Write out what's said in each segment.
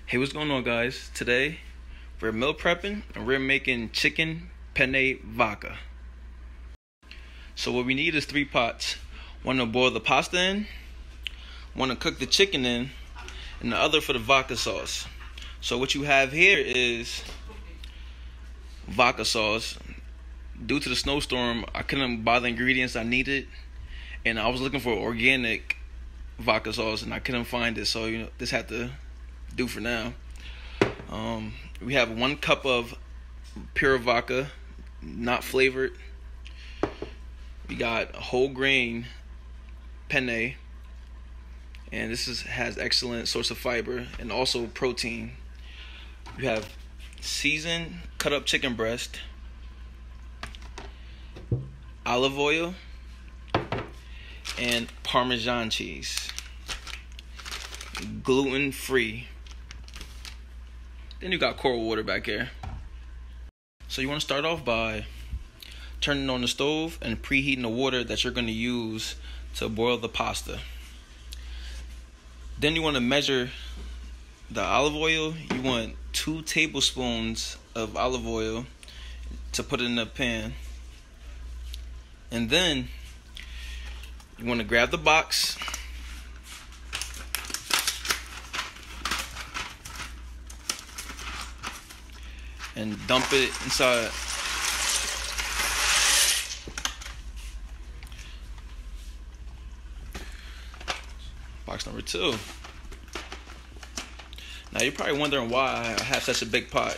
Hey, what's going on, guys? Today we're meal prepping and we're making chicken penne vodka. So what we need is 3 pots. One to boil the pasta in, one to cook the chicken in, and the other for the vodka sauce. So what you have here is vodka sauce. Due to the snowstorm, I couldn't buy the ingredients I needed, and I was looking for organic vodka sauce and I couldn't find it, so this had to do for now. We have 1 cup of pure vodka, not flavored. We got whole grain penne, and this has excellent source of fiber and also protein. We have seasoned cut up chicken breast, olive oil, and Parmesan cheese, gluten free. Then you got cold water back here. So you want to start off by turning on the stove and preheating the water that you're going to use to boil the pasta. Then you want to measure the olive oil. You want 2 tablespoons of olive oil to put in the pan. And then you want to grab the box and dump it inside. Box number 2. Now you're probably wondering why I have such a big pot.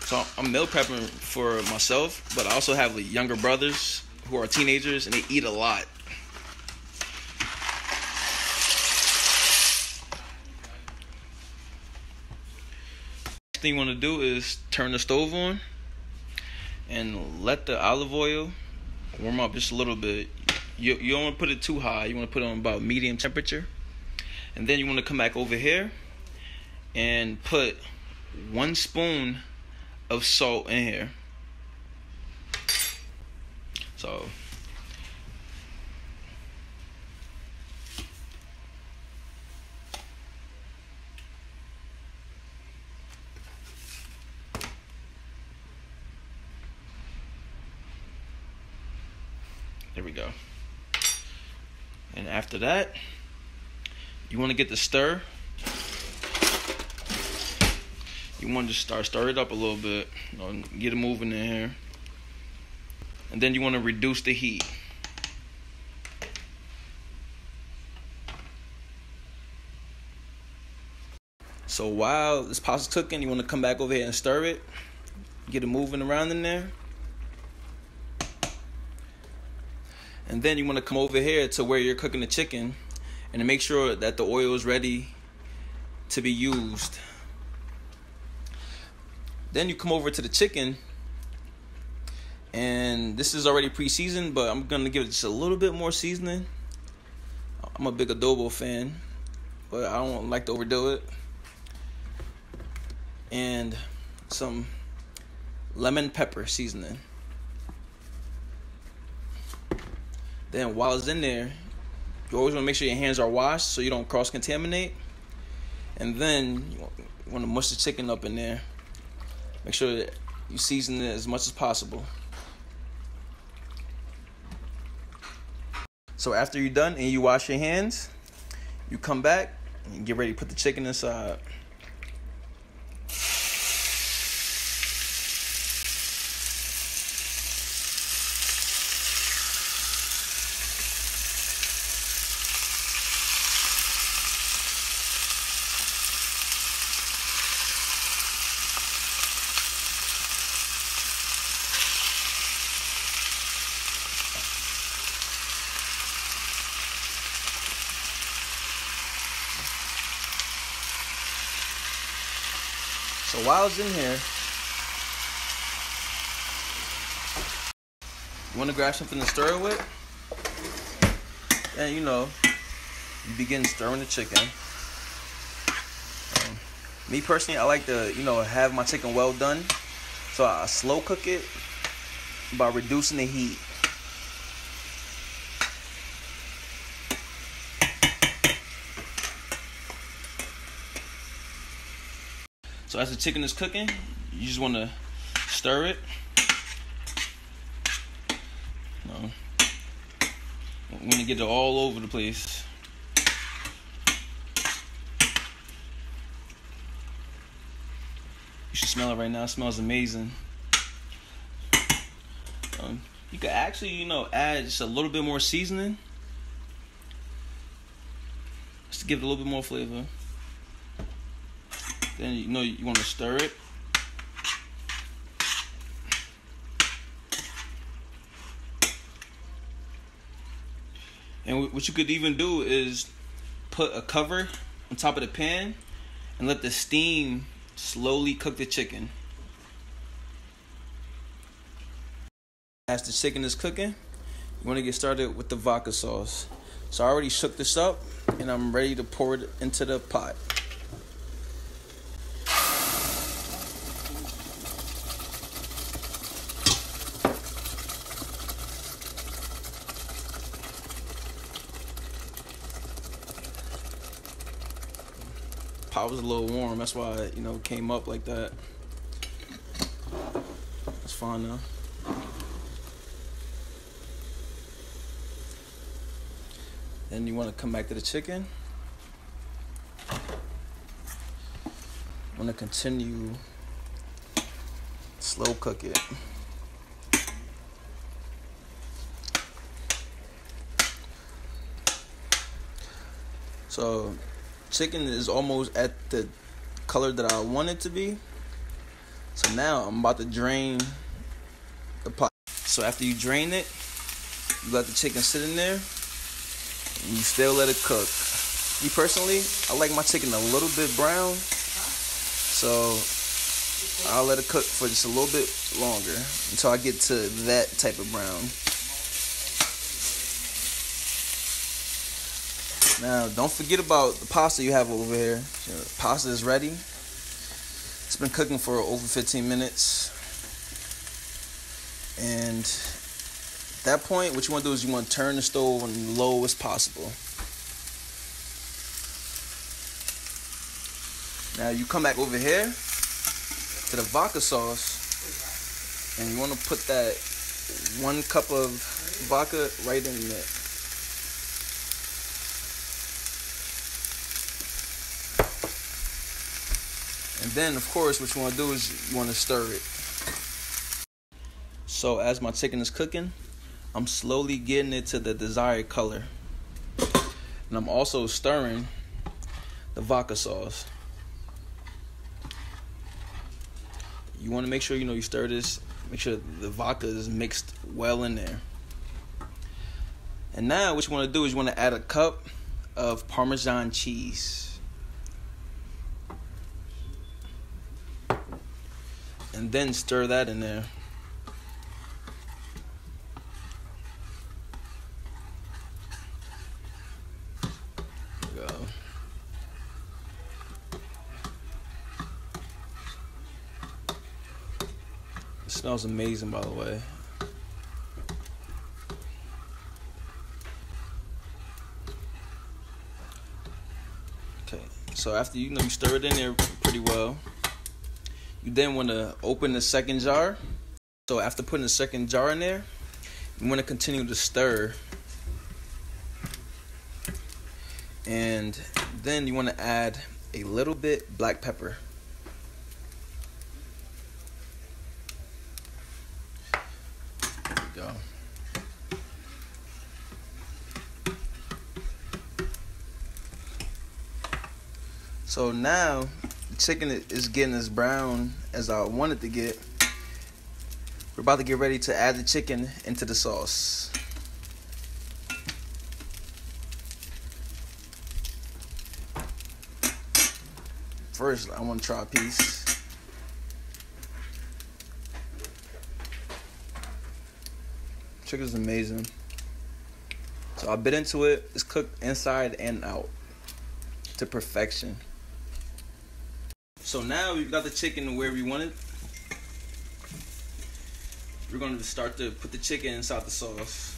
So I'm meal prepping for myself, but I also have younger brothers who are teenagers and they eat a lot. Next thing you want to do is turn the stove on and let the olive oil warm up just a little bit. You don't want to put it too high. You want to put it on about medium temperature. And then you want to come back over here and put 1 spoon of salt in here. So there we go. And after that, you want to get the stir. You want to just stir it up a little bit, get it moving in here. And then you want to reduce the heat. So while this pasta's cooking, you want to come back over here and stir it. Get it moving around in there. And then you want to come over here to where you're cooking the chicken and to make sure that the oil is ready to be used. Then you come over to the chicken, and this is already pre-seasoned, but I'm going to give it just a little bit more seasoning. I'm a big adobo fan, but I don't like to overdo it. And some lemon pepper seasoning. Then while it's in there, you always want to make sure your hands are washed so you don't cross-contaminate. And then you want to mush the chicken up in there. Make sure that you season it as much as possible. So after you're done and you wash your hands, you come back and get ready to put the chicken inside. So while it's in here, you want to grab something to stir it with. And you begin stirring the chicken. Me personally, I like to, have my chicken well done. So I slow cook it by reducing the heat. So as the chicken is cooking, you just want to stir it. You want to get it all over the place. You should smell it right now. It smells amazing. You could actually, add just a little bit more seasoning, just to give it a little bit more flavor. Then you want to stir it. And what you could even do is put a cover on top of the pan and let the steam slowly cook the chicken. As the chicken is cooking, you want to get started with the vodka sauce. So I already shook this up and I'm ready to pour it into the pot. Pot was a little warm, that's why it came up like that. That's fine now. Then you want to come back to the chicken. You want to continue slow cook it. So chicken is almost at the color that I want it to be. So now I'm about to drain the pot. So after you drain it, you let the chicken sit in there. And you still let it cook. Me personally, I like my chicken a little bit brown, so I'll let it cook for just a little bit longer until I get to that type of brown. Now, don't forget about the pasta you have over here. The pasta is ready. It's been cooking for over 15 minutes. And at that point, what you want to do is you want to turn the stove on low as possible. Now you come back over here to the vodka sauce, and you want to put that 1 cup of vodka right in there. And then, of course, what you want to do is you want to stir it. So as my chicken is cooking, I'm slowly getting it to the desired color. And I'm also stirring the vodka sauce. You want to make sure you stir this. Make sure the vodka is mixed well in there. And now what you want to do is you want to add a cup of Parmesan cheese. And then stir that in there. There we go. It smells amazing, by the way. Okay, so after you stir it in there pretty well, you then want to open the second jar. So after putting the second jar in there, you want to continue to stir. And then you want to add a little bit black pepper. There we go. So now the chicken is getting as brown as I want it to get. We're about to get ready to add the chicken into the sauce. First, I want to try a piece. Chicken is amazing. So I bit into it. It's cooked inside and out to perfection. So now we've got the chicken where we want it. We're going to start to put the chicken inside the sauce.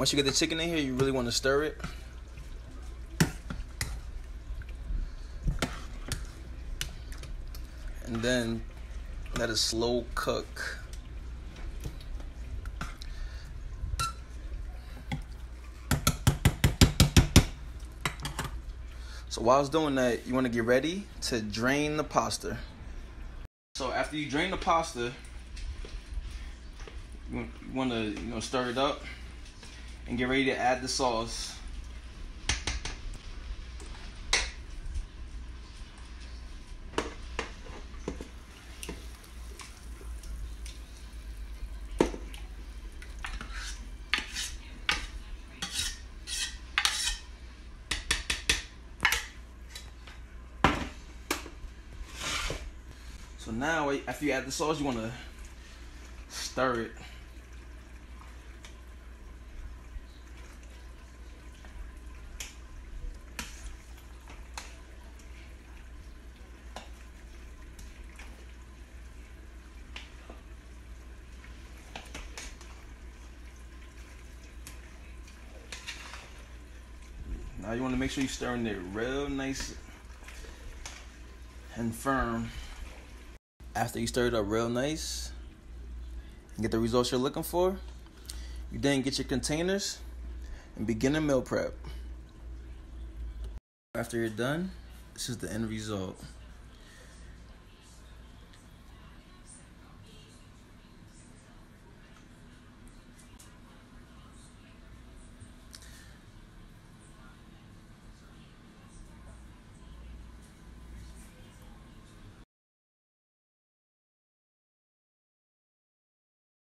Once you get the chicken in here, you really want to stir it. And then let it slow cook. So while it's doing that, you want to get ready to drain the pasta. So after you drain the pasta, you want to stir it up and get ready to add the sauce. So now, after you add the sauce, you want to stir it. Now you want to make sure you're stirring it real nice and firm. After you stir it up real nice and get the results you're looking for, you then get your containers and begin a meal prep. After you're done, this is the end result.